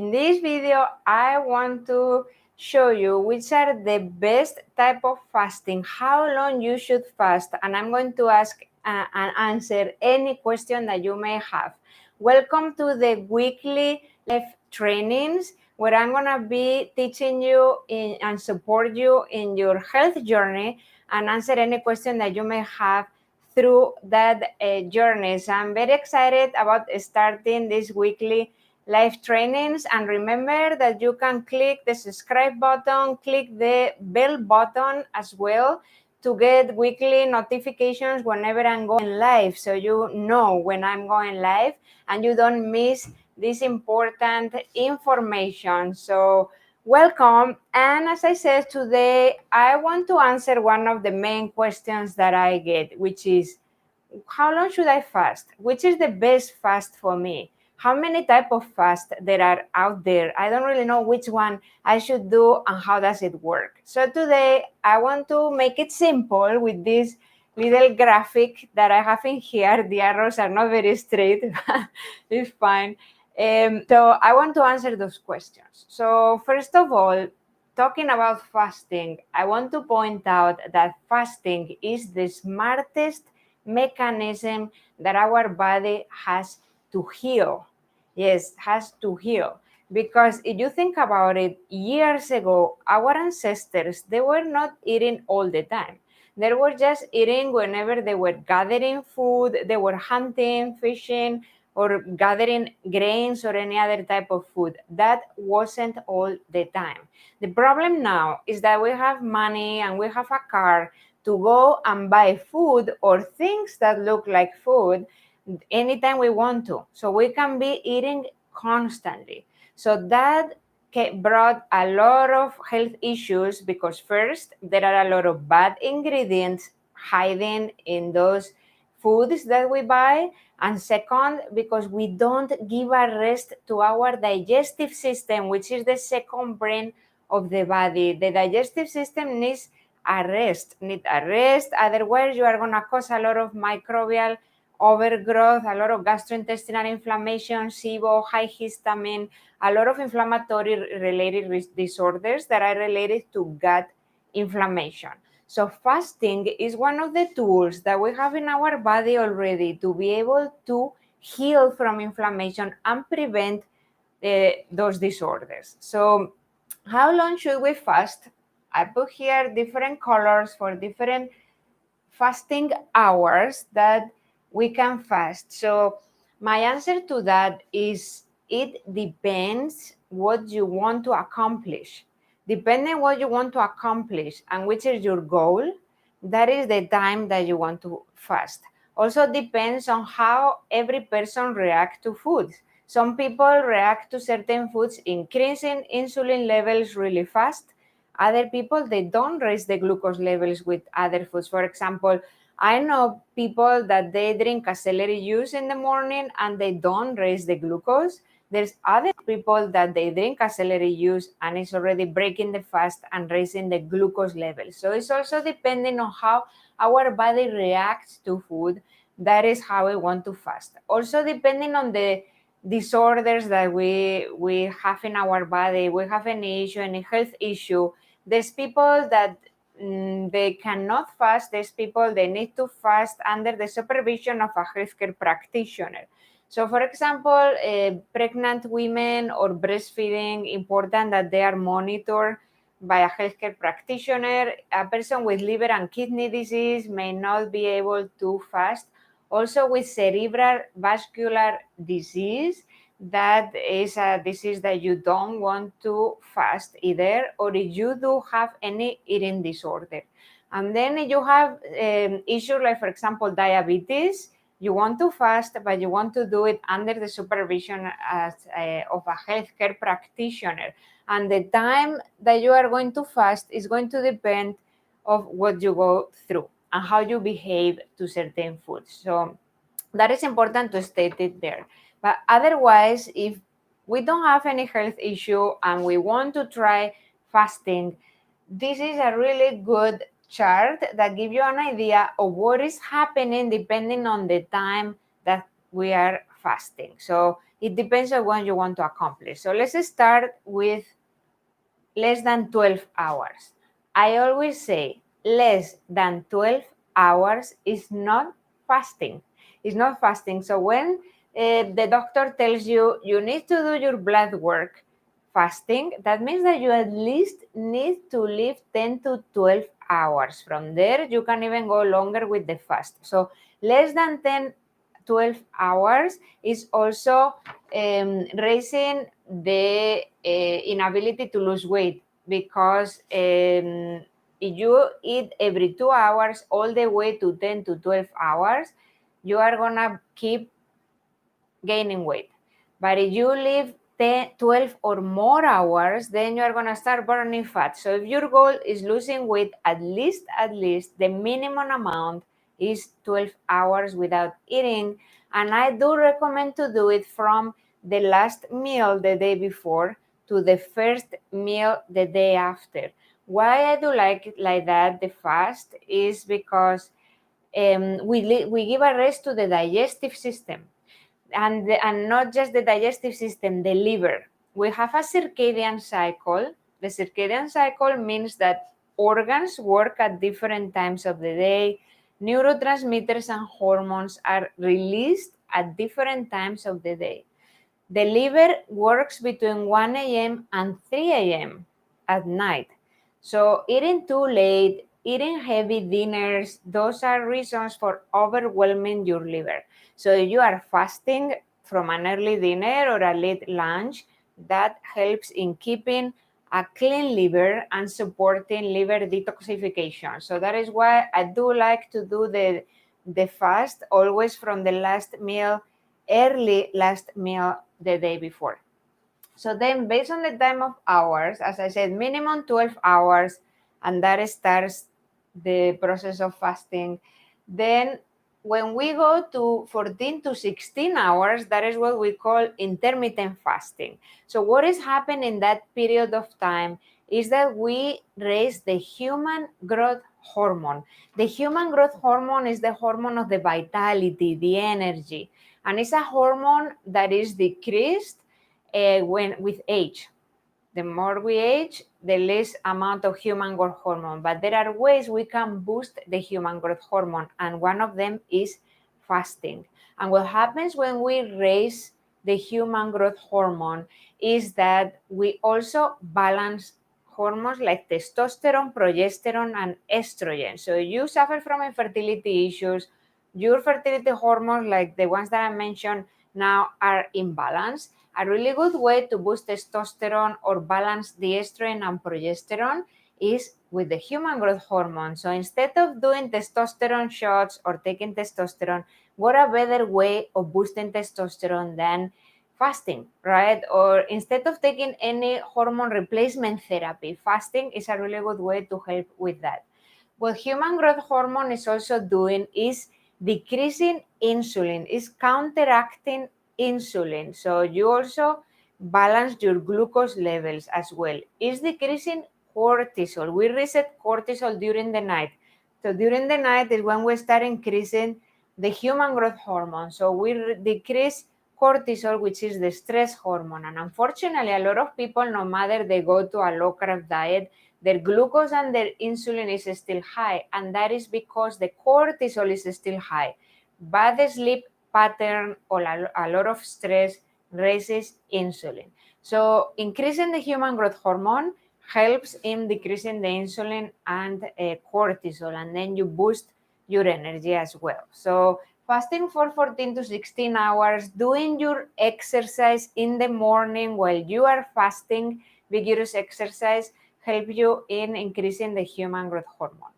In this video, I want to show you which are the best type of fasting, how long you should fast, and I'm going to ask and answer any question that you may have. Welcome to the weekly live trainings where I'm going to be teaching you and support you in your health journey and answer any question that you may have through that journey. So I'm very excited about starting this weekly live trainings, and remember that you can click the subscribe button, click the bell button as well to get weekly notifications whenever I'm going live, so you know when I'm going live and you don't miss this important information. So welcome, and as I said, today I want to answer one of the main questions that I get, which is how long should I fast? Which is the best fast for me? How many type of fast there are out there? I don't really know which one I should do and how does it work. So today I want to make it simple with this little graphic that I have in here. The arrows are not very straight, but it's fine. So I want to answer those questions. So first of all, talking about fasting, I want to point out that fasting is the smartest mechanism that our body has to heal. Yes, has to heal. Because if you think about it, years ago, our ancestors, they were not eating all the time. They were just eating whenever they were gathering food, they were hunting, fishing, or gathering grains or any other type of food. That wasn't all the time. The problem now is that we have money and we have a car to go and buy food or things that look like food anytime we want to. So we can be eating constantly. So that brought a lot of health issues because first, there are a lot of bad ingredients hiding in those foods that we buy. And second, because we don't give a rest to our digestive system, which is the second brain of the body. The digestive system needs a rest, otherwise you are going to cause a lot of microbial overgrowth, a lot of gastrointestinal inflammation, SIBO, high histamine, a lot of inflammatory related disorders that are related to gut inflammation. So fasting is one of the tools that we have in our body already to be able to heal from inflammation and prevent those disorders. So how long should we fast? I put here different colors for different fasting hours that we can fast. So my answer to that is it depends what you want to accomplish. Depending what you want to accomplish and which is your goal, that is the time that you want to fast. Also depends on how every person reacts to food. Some people react to certain foods increasing insulin levels really fast. Other people, they don't raise the glucose levels with other foods. For example, I know people that they drink a celery juice in the morning and they don't raise the glucose. There's other people that they drink a celery juice and it's already breaking the fast and raising the glucose levels. So it's also depending on how our body reacts to food. That is how we want to fast. Also depending on the disorders that we have in our body, we have any issue, any health issue. There's people that they cannot fast. There's people they need to fast under the supervision of a healthcare practitioner. So, for example, pregnant women or breastfeeding, important that they are monitored by a healthcare practitioner. A person with liver and kidney disease may not be able to fast. Also, with cerebral vascular disease, that is a disease that you don't want to fast either, or if you do have any eating disorder. And then if you have issues like, for example, diabetes, you want to fast, but you want to do it under the supervision of a healthcare practitioner. And the time that you are going to fast is going to depend of what you go through and how you behave to certain foods. So that is important to state it there. But otherwise, if we don't have any health issue and we want to try fasting, this is a really good chart that gives you an idea of what is happening depending on the time that we are fasting. So it depends on what you want to accomplish. So let's start with less than 12 hours. I always say less than 12 hours is not fasting. It's not fasting. So when the doctor tells you you need to do your blood work fasting, that means that you at least need to live 10 to 12 hours. From there, you can even go longer with the fast. So less than 10, 12 hours is also raising the inability to lose weight, because if you eat every 2 hours all the way to 10 to 12 hours, you are gonna keep gaining weight. But if you live 10, 12 or more hours, then you are gonna start burning fat. So if your goal is losing weight, at least the minimum amount is 12 hours without eating. And I do recommend to do it from the last meal the day before to the first meal the day after. Why I do like it like that, the fast, is because we give a rest to the digestive system. And not just the digestive system, the liver. We have a circadian cycle. The circadian cycle means that organs work at different times of the day. Neurotransmitters and hormones are released at different times of the day. The liver works between 1 a.m. and 3 a.m. at night. So eating too late, eating heavy dinners, those are reasons for overwhelming your liver. So if you are fasting from an early dinner or a late lunch, that helps in keeping a clean liver and supporting liver detoxification. So that is why I do like to do the fast always from the last meal, early last meal the day before. So then, based on the time of hours, as I said, minimum 12 hours, and that starts the process of fasting. Then when we go to 14 to 16 hours, that is what we call intermittent fasting. So what is happening in that period of time is that we raise the human growth hormone. The human growth hormone is the hormone of the vitality, the energy, and it's a hormone that is decreased when with age. The more we age, the less amount of human growth hormone. But there are ways we can boost the human growth hormone, and one of them is fasting. And what happens when we raise the human growth hormone is that we also balance hormones like testosterone, progesterone, and estrogen. So if you suffer from infertility issues, your fertility hormones, like the ones that I mentioned now, are imbalanced. A really good way to boost testosterone or balance the estrogen and progesterone is with the human growth hormone. So instead of doing testosterone shots or taking testosterone, what a better way of boosting testosterone than fasting, right? Or instead of taking any hormone replacement therapy, fasting is a really good way to help with that. What human growth hormone is also doing is decreasing insulin, is counteracting insulin. So you also balance your glucose levels as well. It's decreasing cortisol. We reset cortisol during the night. So during the night is when we start increasing the human growth hormone. So we decrease cortisol, which is the stress hormone. And unfortunately, a lot of people, no matter they go to a low carb diet, their glucose and their insulin is still high, and that is because the cortisol is still high. Bad sleep pattern or a lot of stress raises insulin. So increasing the human growth hormone helps in decreasing the insulin and cortisol, and then you boost your energy as well. So fasting for 14 to 16 hours, doing your exercise in the morning while you are fasting, vigorous exercise, help you in increasing the human growth hormone.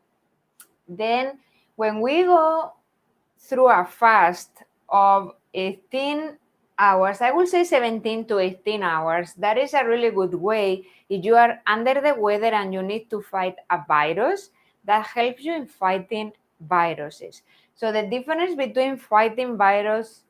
Then when we go through a fast of 18 hours, I will say 17 to 18 hours, that is a really good way if you are under the weather and you need to fight a virus, that helps you in fighting viruses. So the difference between fighting virus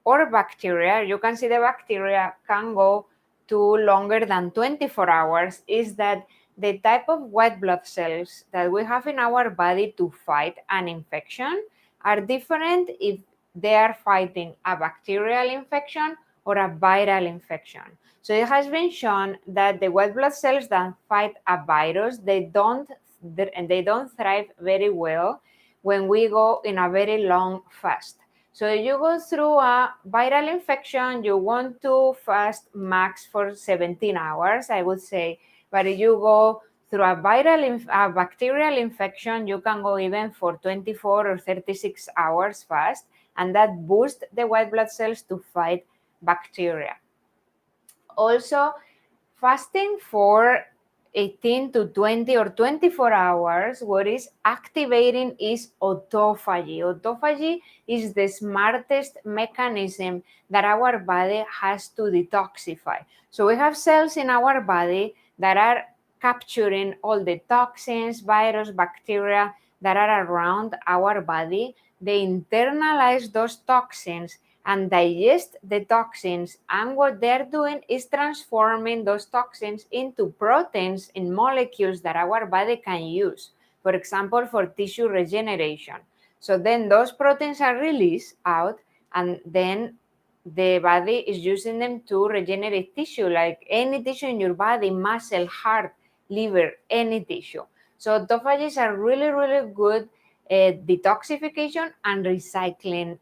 or bacteria, you can see the bacteria can go to longer than 24 hours, is that the type of white blood cells that we have in our body to fight an infection are different if they are fighting a bacterial infection or a viral infection. So it has been shown that the white blood cells that fight a virus, they don't thrive very well when we go in a very long fast. So if you go through a viral infection, you want to fast max for 17 hours, I would say. But if you go through a bacterial infection, you can go even for 24 or 36 hours fast, and that boosts the white blood cells to fight bacteria. Also, fasting for 18 to 20 or 24 hours, what is activating is autophagy. Autophagy is the smartest mechanism that our body has to detoxify. So we have cells in our body that are capturing all the toxins, virus, bacteria that are around our body. They internalize those toxins and digest the toxins, and what they're doing is transforming those toxins into proteins in molecules that our body can use, for example, for tissue regeneration. So then those proteins are released out, and then the body is using them to regenerate tissue, like any tissue in your body, muscle, heart, liver, any tissue. So autophagy are really, really good detoxification and recycling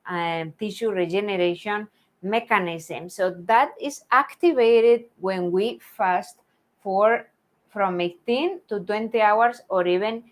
tissue regeneration mechanism. So that is activated when we fast for from 18 to 20 hours or even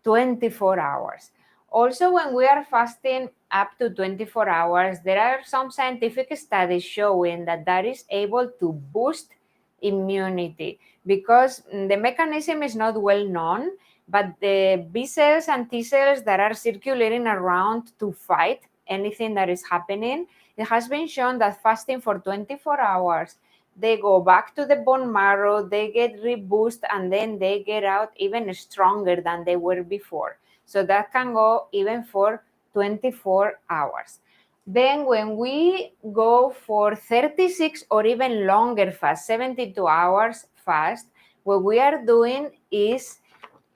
24 hours. Also, when we are fasting up to 24 hours, there are some scientific studies showing that that is able to boost immunity, because the mechanism is not well known, but the B cells and T cells that are circulating around to fight anything that is happening, it has been shown that fasting for 24 hours, they go back to the bone marrow, they get reboost, and then they get out even stronger than they were before. So that can go even for 24 hours. Then when we go for 36 or even longer fast, 72 hours fast, what we are doing is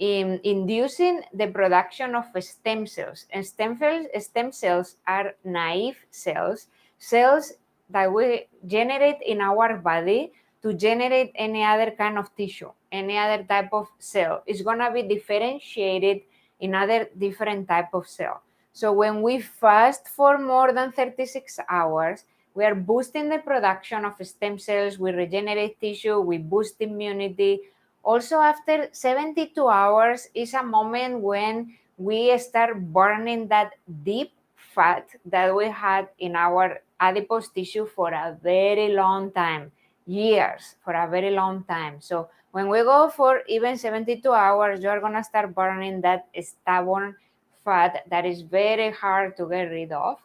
inducing the production of stem cells. And stem cells are naive cells, cells that we generate in our body to generate any other kind of tissue, any other type of cell. It's going to be differentiated in other different type of cell. So when we fast for more than 36 hours, we are boosting the production of stem cells, we regenerate tissue, we boost immunity. Also, after 72 hours is a moment when we start burning that deep fat that we had in our adipose tissue for a very long time, years, for a very long time. So when we go for even 72 hours, you're going to start burning that stubborn fat that is very hard to get rid of.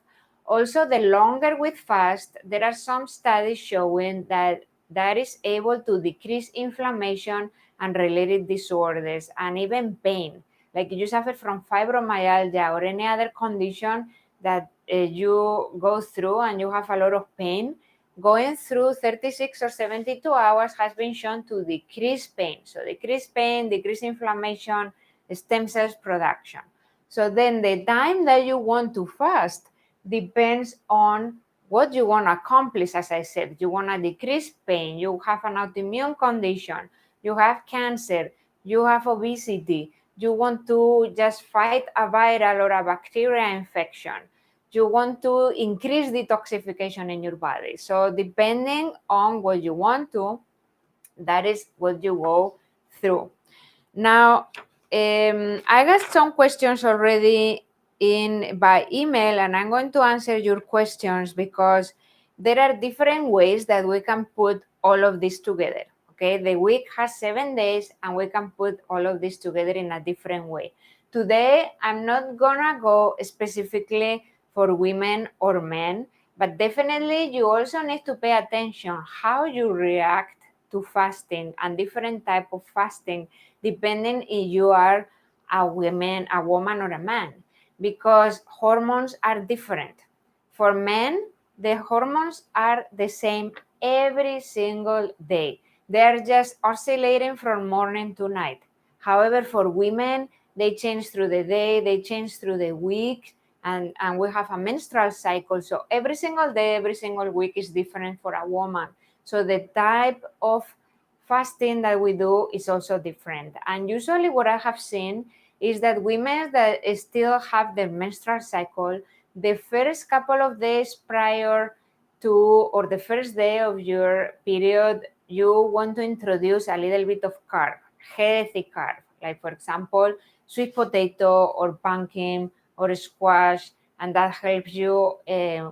Also, the longer we fast, there are some studies showing that that is able to decrease inflammation and related disorders and even pain. Like if you suffer from fibromyalgia or any other condition that you go through and you have a lot of pain, going through 36 or 72 hours has been shown to decrease pain. So decrease pain, decrease inflammation, stem cells production. So then the time that you want to fast depends on what you want to accomplish. As I said, you want to decrease pain, you have an autoimmune condition, you have cancer, you have obesity, you want to just fight a viral or a bacterial infection, you want to increase detoxification in your body. So depending on what you want to, that is what you go through. Now, I got some questions already in by email, and I'm going to answer your questions because there are different ways that we can put all of this together. Okay, the week has 7 days, and we can put all of this together in a different way. Today, I'm not gonna go specifically for women or men, but definitely you also need to pay attention how you react to fasting and different type of fasting depending if you are a woman or a man, because hormones are different. For men, the hormones are the same every single day. They are just oscillating from morning to night. However, for women, they change through the day, they change through the week, and we have a menstrual cycle. So every single day, every single week is different for a woman. So the type of fasting that we do is also different. And usually what I have seen is that women that still have their menstrual cycle, the first couple of days prior to, or the first day of your period, you want to introduce a little bit of carb, healthy carb, like for example, sweet potato or pumpkin or squash, and that helps you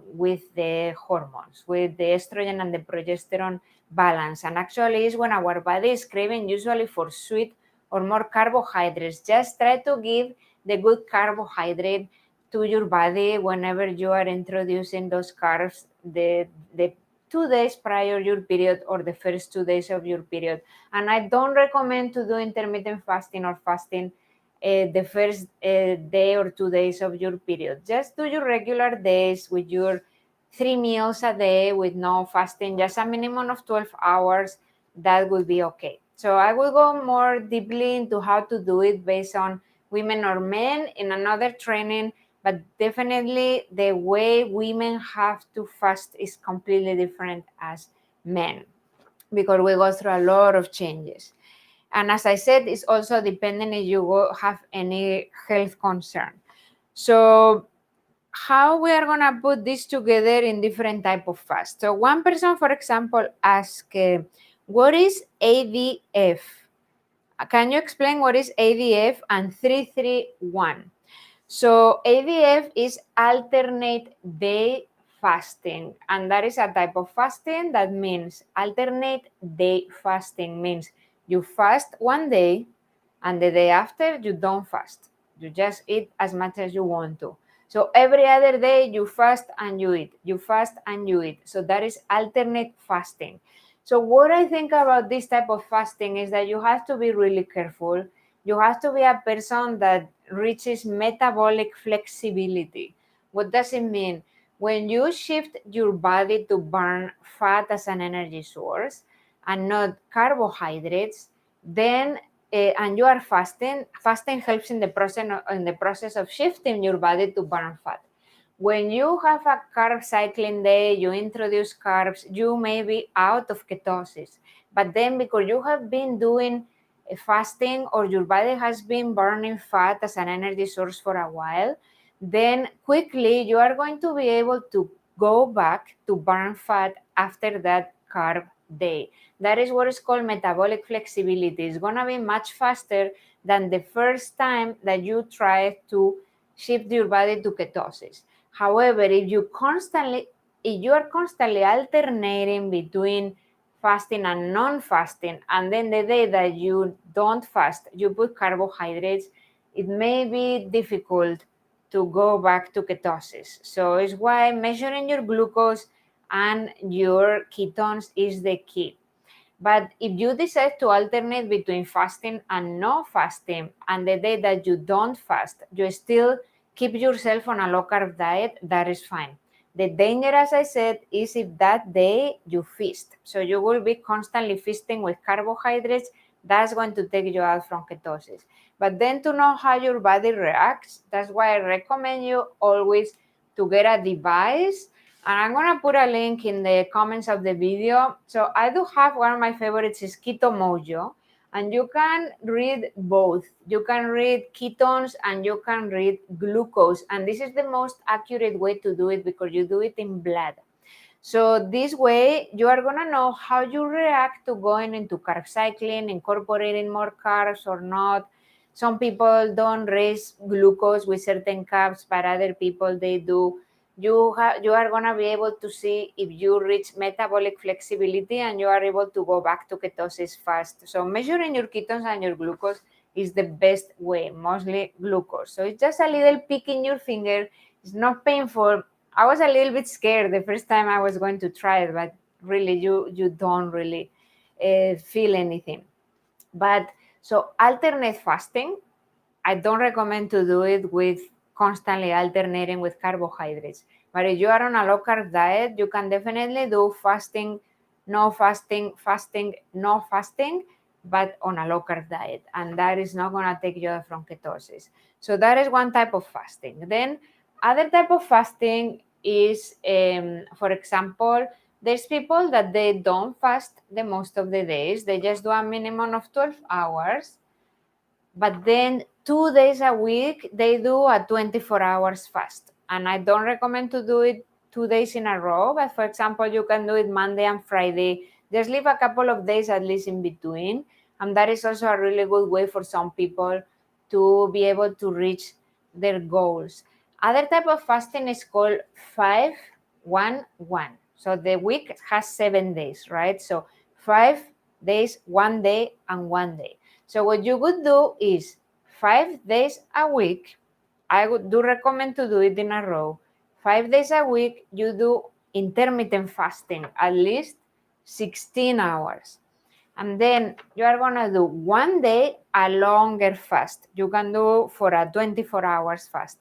with the hormones, with the estrogen and the progesterone balance. And actually is when our body is craving usually for sweet or more carbohydrates. Just try to give the good carbohydrate to your body whenever you are introducing those carbs the 2 days prior your period or the first 2 days of your period. And I don't recommend to do intermittent fasting or fasting the first day or 2 days of your period. Just do your regular days with your 3 meals a day with no fasting, just a minimum of 12 hours. That would be okay. So I will go more deeply into how to do it based on women or men in another training, but definitely the way women have to fast is completely different as men, because we go through a lot of changes. And as I said, it's also depending if you have any health concern. So how we are gonna put this together in different type of fast. So one person, for example, asked, what is ADF? Can you explain what is ADF and 331? So ADF is alternate day fasting, and that is a type of fasting that means alternate day fasting means you fast one day and the day after you don't fast. You just eat as much as you want to. So every other day you fast and you eat, you fast and you eat. So that is alternate fasting. So what I think about this type of fasting is that you have to be really careful. You have to be a person that reaches metabolic flexibility. What does it mean? When you shift your body to burn fat as an energy source and not carbohydrates, then and you are fasting, fasting helps in the process of shifting your body to burn fat. When you have a carb cycling day, you introduce carbs, you may be out of ketosis. But then because you have been doing fasting or your body has been burning fat as an energy source for a while, then quickly you are going to be able to go back to burn fat after that carb day. That is what is called metabolic flexibility. It's going to be much faster than the first time that you try to shift your body to ketosis. However, if you are constantly alternating between fasting and non-fasting, and then the day that you don't fast, you put carbohydrates, it may be difficult to go back to ketosis. So it's why measuring your glucose and your ketones is the key. But if you decide to alternate between fasting and no fasting, and the day that you don't fast, you still keep yourself on a low carb diet, that is fine. The danger, as I said, is if that day you feast. So you will be constantly feasting with carbohydrates. That's going to take you out from ketosis. But then to know how your body reacts, that's why I recommend you always to get a device. And I'm going to put a link in the comments of the video. So I do have one of my favorites is Keto Mojo. And you can read both. You can read ketones and you can read glucose. And this is the most accurate way to do it because you do it in blood. So this way, you are going to know how you react to going into carb cycling, incorporating more carbs or not. Some people don't raise glucose with certain carbs, but other people, they do. You are going to be able to see if you reach metabolic flexibility and you are able to go back to ketosis fast. So measuring your ketones and your glucose is the best way, mostly glucose. So it's just a little pick in your finger. It's not painful. I was a little bit scared the first time I was going to try it, but really you don't really feel anything. But so alternate fasting, I don't recommend to do it with constantly alternating with carbohydrates. But if you are on a low carb diet, you can definitely do fasting, no fasting, fasting, no fasting, but on a low carb diet. And that is not going to take you out from ketosis. So that is one type of fasting. Then Other type of fasting is, for example, there's people that they don't fast the most of the days. They just do a minimum of 12 hours. But then 2 days a week, they do a 24 hours fast. And I don't recommend to do it 2 days in a row. But for example, you can do it Monday and Friday. Just leave a couple of days at least in between. And that is also a really good way for some people to be able to reach their goals. Other type of fasting is called 5-1-1. So the week has 7 days, right? So 5 days, 1 day, and 1 day. So what you would do is 5 days a week. I do recommend to do it in a row. 5 days a week, you do intermittent fasting, at least 16 hours. And then you are going to do 1 day a longer fast. You can do for a 24 hours fast.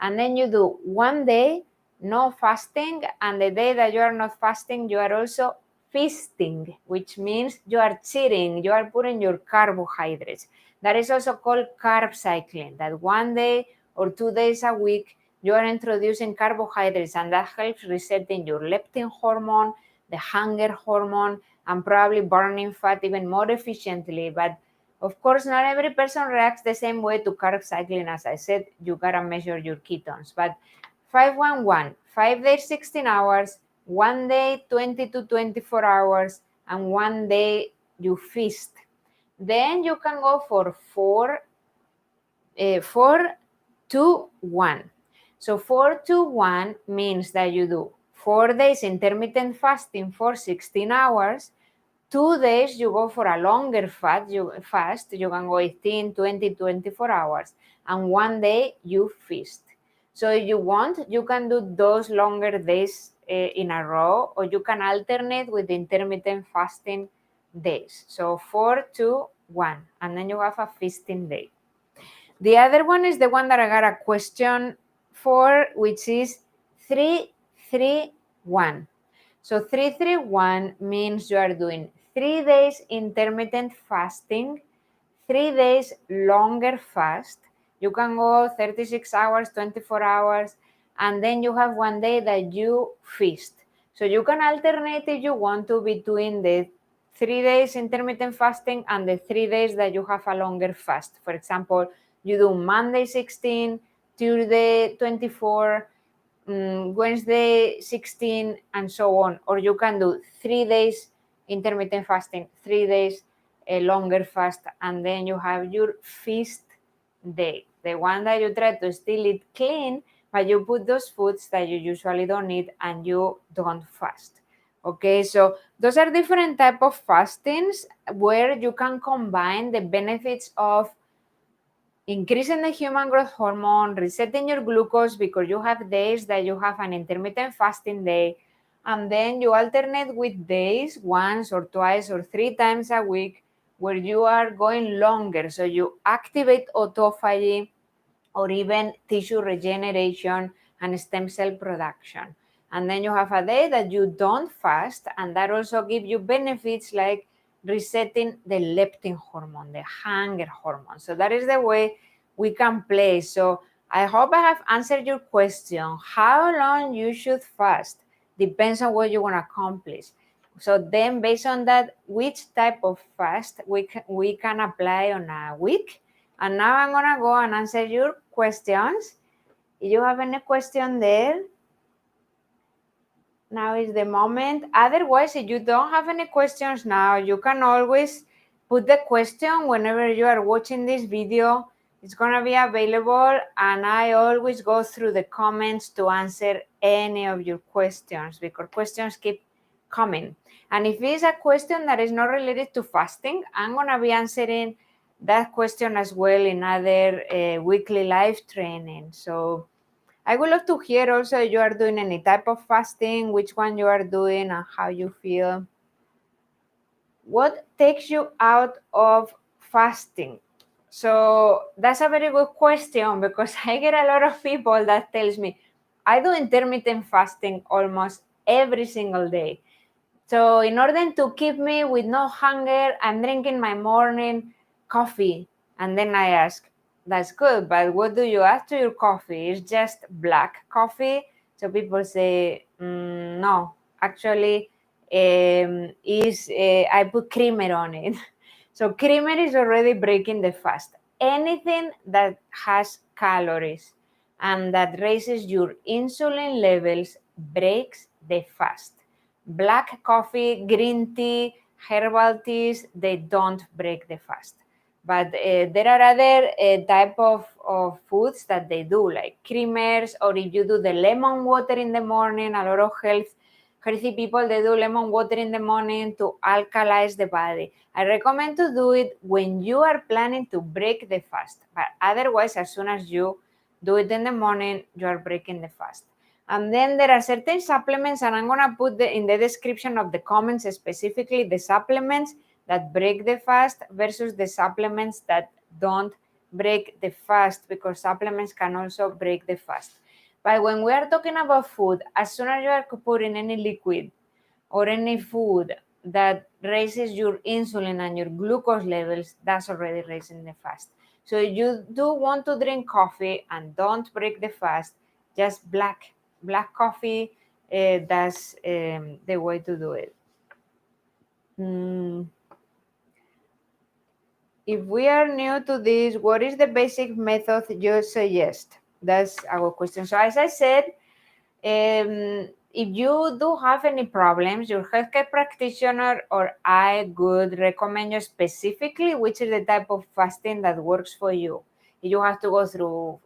And then you do 1 day no fasting, and the day that you are not fasting, you are also feasting, which means you are cheating, you are putting your carbohydrates. That is also called carb cycling, that 1 day or 2 days a week, you are introducing carbohydrates, and that helps resetting your leptin hormone, the hunger hormone, and probably burning fat even more efficiently. But of course, not every person reacts the same way to carb cycling. As I said, you gotta measure your ketones. But 5-1-1, 5 days, 16 hours, 1 day, 20 to 24 hours, and 1 day you feast. Then you can go for 4-2-1. So 4-2-1 means that you do 4 days intermittent fasting for 16 hours, 2 days you go for a longer fast, you can go 18, 20, 24 hours, and 1 day you feast. So if you want, you can do those longer days in a row, or you can alternate with intermittent fasting days. So 4-2-1, and then you have a feasting day. The other one is the one that I got a question for, which is 3-3-1. So 3-3-1 means you are doing 3 days intermittent fasting, 3 days longer fast. You can go 36 hours, 24 hours, and then you have 1 day that you feast. So you can alternate if you want to between the 3 days intermittent fasting and the 3 days that you have a longer fast. For example, you do Monday 16, Tuesday 24, Wednesday 16, and so on. Or you can do 3 days intermittent fasting, 3 days a longer fast, and then you have your feast day, the one that you try to still eat clean, but you put those foods that you usually don't eat and you don't fast. Okay, so those are different type of fastings where you can combine the benefits of increasing the human growth hormone, resetting your glucose, because you have days that you have an intermittent fasting day, and then you alternate with days once or twice or 3 times a week where you are going longer. So you activate autophagy or even tissue regeneration and stem cell production. And then you have a day that you don't fast, and that also gives you benefits like resetting the leptin hormone, the hunger hormone. So that is the way we can play. So I hope I have answered your question. How long you should fast depends on what you want to accomplish. So then based on that, which type of fast we can apply on a week. And now I'm gonna go and answer your questions. If you have any question there, now is the moment. Otherwise, if you don't have any questions now, you can always put the question whenever you are watching this video. It's gonna be available, and I always go through the comments to answer any of your questions, because questions keep coming. And if it's a question that is not related to fasting, I'm gonna be answering that question as well in other weekly live training. So I would love to hear also if you are doing any type of fasting, which one you are doing, and how you feel. What takes you out of fasting? So that's a very good question, because I get a lot of people that tells me, I do intermittent fasting almost every single day. So in order to keep me with no hunger, I'm drinking my morning coffee. And then I ask, That's good, but what do you add to your coffee? It's just black coffee. So people say, no, actually, I put creamer on it. So creamer is already breaking the fast. Anything that has calories and that raises your insulin levels breaks the fast. Black coffee, green tea, herbal teas, they don't break the fast. But there are other type of foods that they do, like creamers, or if you do the lemon water in the morning, a lot of healthy people, they do lemon water in the morning to alkalize the body. I recommend to do it when you are planning to break the fast, but otherwise, as soon as you do it in the morning, you are breaking the fast. And then there are certain supplements, and I'm gonna put in the description of the comments specifically the supplements that break the fast versus the supplements that don't break the fast, because supplements can also break the fast. But when we are talking about food, as soon as you are putting any liquid or any food that raises your insulin and your glucose levels, that's already raising the fast. So if you do want to drink coffee and don't break the fast, just black coffee, that's the way to do it. If we are new to this, what is the basic method you suggest? That's our question. So as I said, if you do have any problems, your healthcare practitioner or I would recommend you specifically which is the type of fasting that works for you. If you have to go through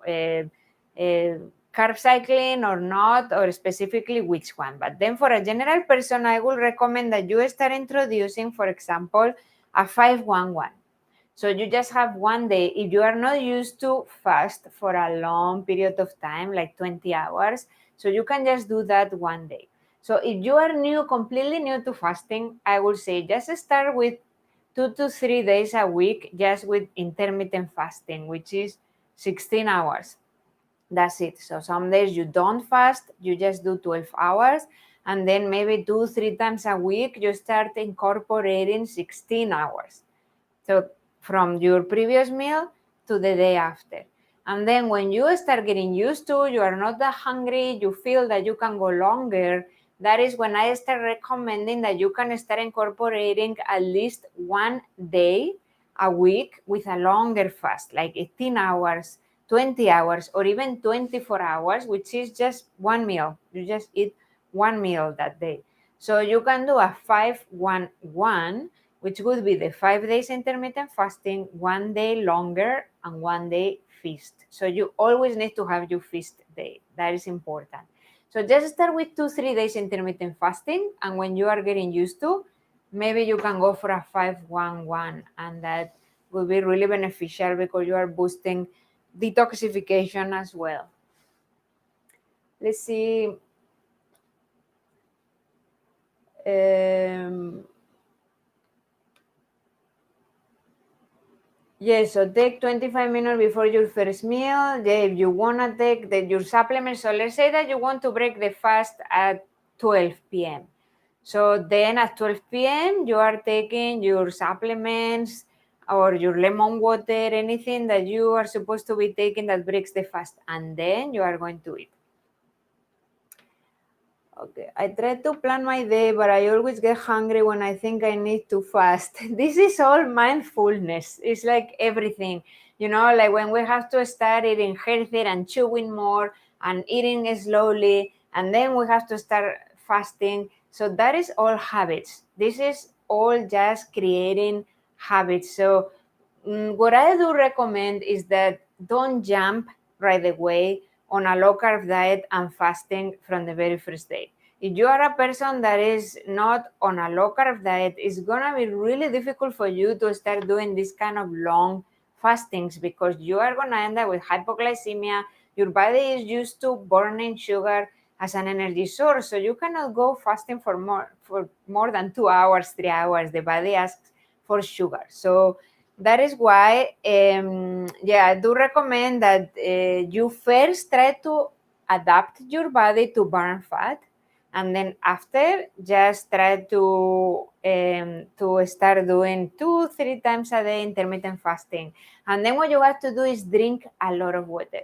carb cycling or not, or specifically which one. But then for a general person, I would recommend that you start introducing, for example, a 5-1-1. So you just have one day. If you are not used to fast for a long period of time, like 20 hours, so you can just do that one day. So if you are new, completely new to fasting, I would say just start with 2 to 3 days a week, just with intermittent fasting, which is 16 hours. That's it. So some days you don't fast, you just do 12 hours. And then maybe 2-3 times a week, you start incorporating 16 hours. So from your previous meal to the day after. And then when you start getting used to, you are not that hungry, you feel that you can go longer, that is when I start recommending that you can start incorporating at least one day a week with a longer fast, like 18 hours, 20 hours, or even 24 hours, which is just one meal. You just eat one meal that day. So you can do a 5-1-1, which would be the 5 days intermittent fasting, one day longer, and one day feast. So you always need to have your feast day. That is important. So just start with 2-3 days intermittent fasting, and when you are getting used to, maybe you can go for a 5-1-1, and that will be really beneficial because you are boosting detoxification as well. Let's see. Yes, so take 25 minutes before your first meal. Yeah, if you want to take your supplements, so let's say that you want to break the fast at 12 p.m. So then at 12 p.m., you are taking your supplements or your lemon water, anything that you are supposed to be taking that breaks the fast, and then you are going to eat. Okay, I try to plan my day, but I always get hungry when I think I need to fast. This is all mindfulness. It's like everything, like when we have to start eating healthier and chewing more and eating slowly, and then we have to start fasting. So that is all habits. This is all just creating habits. So what I do recommend is that don't jump right away on a low carb diet and fasting from the very first day. If you are a person that is not on a low carb diet, it's gonna be really difficult for you to start doing this kind of long fastings because you are gonna end up with hypoglycemia. Your body is used to burning sugar as an energy source, so you cannot go fasting for more than 2 hours, 3 hours. The body asks for sugar. So that is why, I do recommend that you first try to adapt your body to burn fat. And then after, just try to start doing 2-3 times a day intermittent fasting. And then what you have to do is drink a lot of water.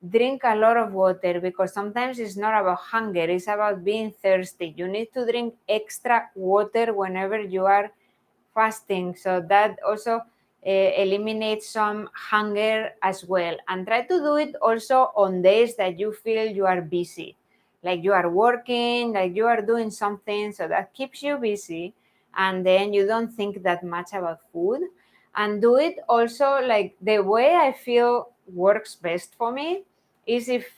Drink a lot of water, because sometimes it's not about hunger, it's about being thirsty. You need to drink extra water whenever you are fasting, so that also eliminates some hunger as well. And try to do it also on days that you feel you are busy, like you are working, like you are doing something, so that keeps you busy, and then you don't think that much about food. And do it also like the way I feel works best for me is if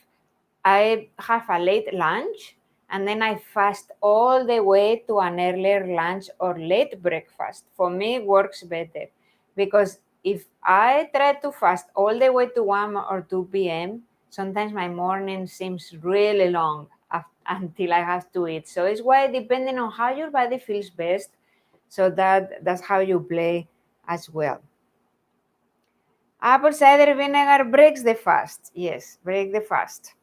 I have a late lunch and then I fast all the way to an earlier lunch or late breakfast. For me, it works better, because if I try to fast all the way to 1 or 2 p.m., sometimes my morning seems really long until I have to eat. So it's why, depending on how your body feels best, so that's how you play as well. Apple cider vinegar breaks the fast. Yes, break the fast.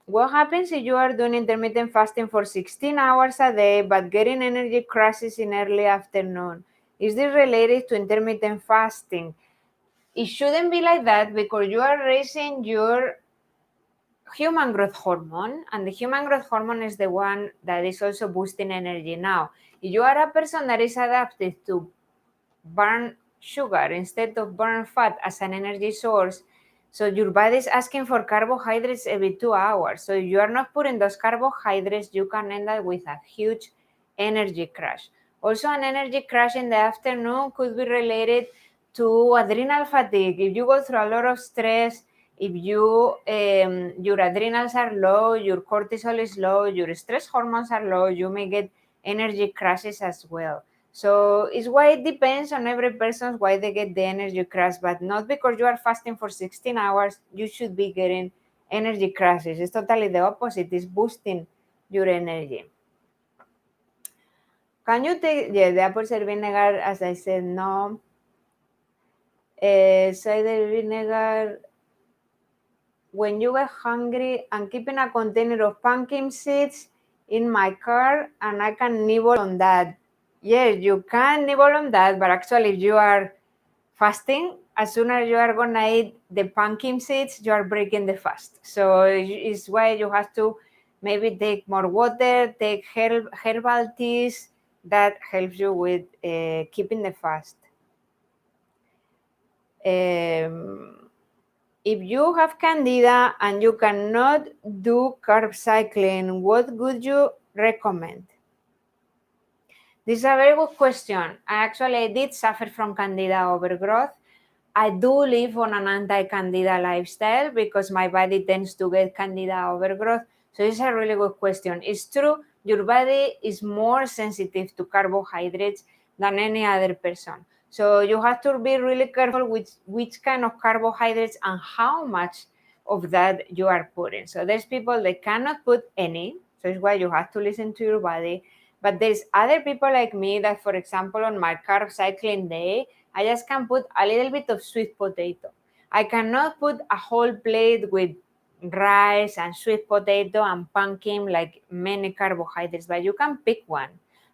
What happens if you are doing intermittent fasting for 16 hours a day but getting energy crashes in early afternoon? Is this related to intermittent fasting? It shouldn't be like that, because you are raising your human growth hormone, and the human growth hormone is the one that is also boosting energy. Now, if you are a person that is adapted to burn sugar instead of burn fat as an energy source, so your body is asking for carbohydrates every 2 hours. So if you are not putting those carbohydrates, you can end up with a huge energy crash. Also, an energy crash in the afternoon could be related to adrenal fatigue. If you go through a lot of stress, if your adrenals are low, your cortisol is low, your stress hormones are low, you may get energy crashes as well. So it's why it depends on every person why they get the energy crash, but not because you are fasting for 16 hours, you should be getting energy crashes. It's totally the opposite. It's boosting your energy. Can you take, yeah, the apple cider vinegar, as I said, no. Cider vinegar, when you get hungry, I'm keeping a container of pumpkin seeds in my car and I can nibble on that. Yes, you can nibble on that, but actually if you are fasting, as soon as you are gonna eat the pumpkin seeds, you are breaking the fast. So it's why you have to maybe take more water, take herbal teas, that helps you with keeping the fast. If you have candida and you cannot do carb cycling, what would you recommend? This is a very good question. I did suffer from candida overgrowth. I do live on an anti-candida lifestyle because my body tends to get candida overgrowth. So it's a really good question. It's true, your body is more sensitive to carbohydrates than any other person. So you have to be really careful with which kind of carbohydrates and how much of that you are putting. So there's people that cannot put any, so it's why you have to listen to your body. But there's other people like me that, for example, on my carb cycling day, I just can put a little bit of sweet potato. I cannot put a whole plate with rice and sweet potato and pumpkin, like many carbohydrates, but you can pick one,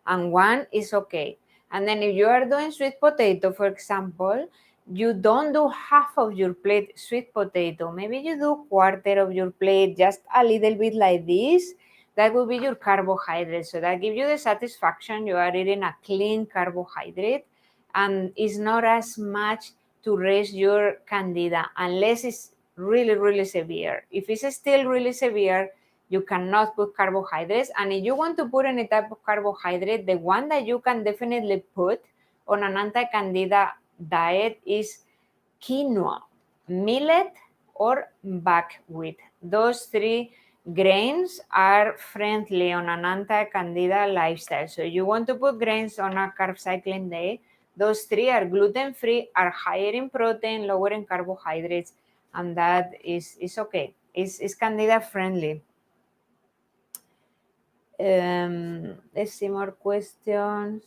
and one is okay. And then if you are doing sweet potato, for example, you don't do half of your plate sweet potato. Maybe you do quarter of your plate, just a little bit like this. That will be your carbohydrate. So that gives you the satisfaction you are eating a clean carbohydrate, and it's not as much to raise your candida unless it's really, really severe. If it's still really severe, you cannot put carbohydrates. And if you want to put any type of carbohydrate, the one that you can definitely put on an anti-candida diet is quinoa, millet, or buckwheat. Those three grains are friendly on an anti-candida lifestyle. So you want to put grains on a carb cycling day. Those three are gluten-free, are higher in protein, lower in carbohydrates, and that is okay. It's candida friendly. Let's see more questions.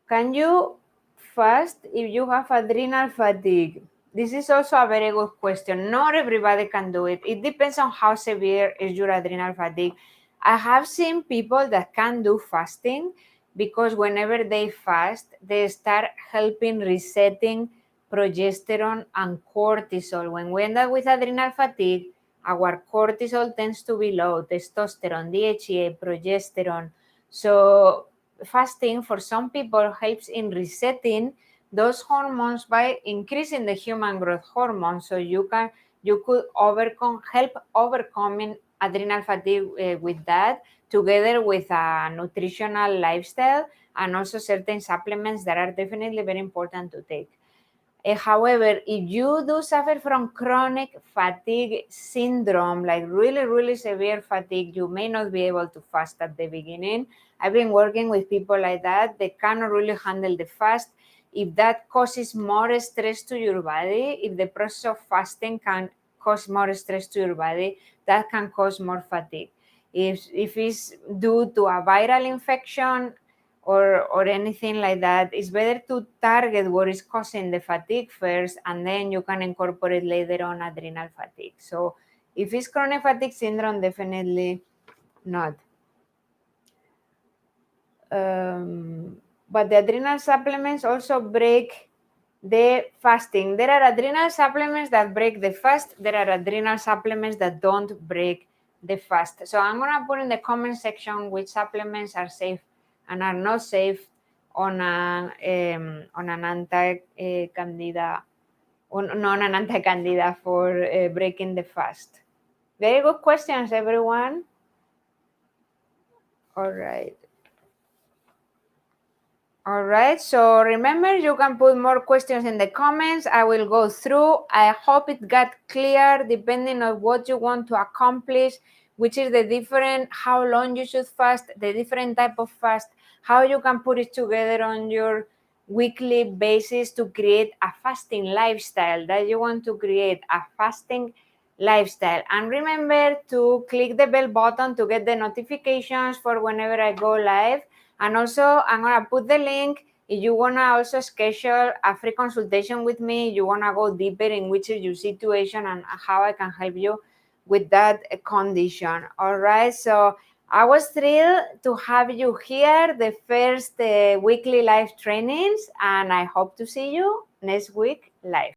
Can you fast if you have adrenal fatigue? This is also a very good question. Not everybody can do it. It depends on how severe is your adrenal fatigue. I have seen people that can do fasting because whenever they fast, they start helping resetting progesterone and cortisol. When we end up with adrenal fatigue, our cortisol tends to be low, testosterone, DHEA, progesterone. So fasting for some people helps in resetting those hormones by increasing the human growth hormone, so you could help overcoming adrenal fatigue with that, together with a nutritional lifestyle and also certain supplements that are definitely very important to take. However, if you do suffer from chronic fatigue syndrome, like really severe fatigue, you may not be able to fast at the beginning. I've been working with people like that. They cannot really handle the fast. If that causes more stress to your body, if the process of fasting can cause more stress to your body, that can cause more fatigue. If it's due to a viral infection, or anything like that, it's better to target what is causing the fatigue first, and then you can incorporate later on adrenal fatigue. So if it's chronic fatigue syndrome, definitely not. But the adrenal supplements also break the fasting. There are adrenal supplements that break the fast. There are adrenal supplements that don't break the fast. So I'm gonna put in the comment section which supplements are safe and are not safe on an anti-candida, not an anti-candida for breaking the fast. Very good questions, everyone. All right. All right, so remember, you can put more questions in the comments. I will go through. I hope it got clear depending on what you want to accomplish, which is the different, how long you should fast, the different type of fast, how you can put it together on your weekly basis to create a fasting lifestyle, that you want to create a fasting lifestyle. And remember to click the bell button to get the notifications for whenever I go live. And also, I'm gonna put the link if you wanna also schedule a free consultation with me. You wanna go deeper in which is your situation and how I can help you with that condition. All right. So I was thrilled to have you here, the first weekly live trainings, and I hope to see you next week live.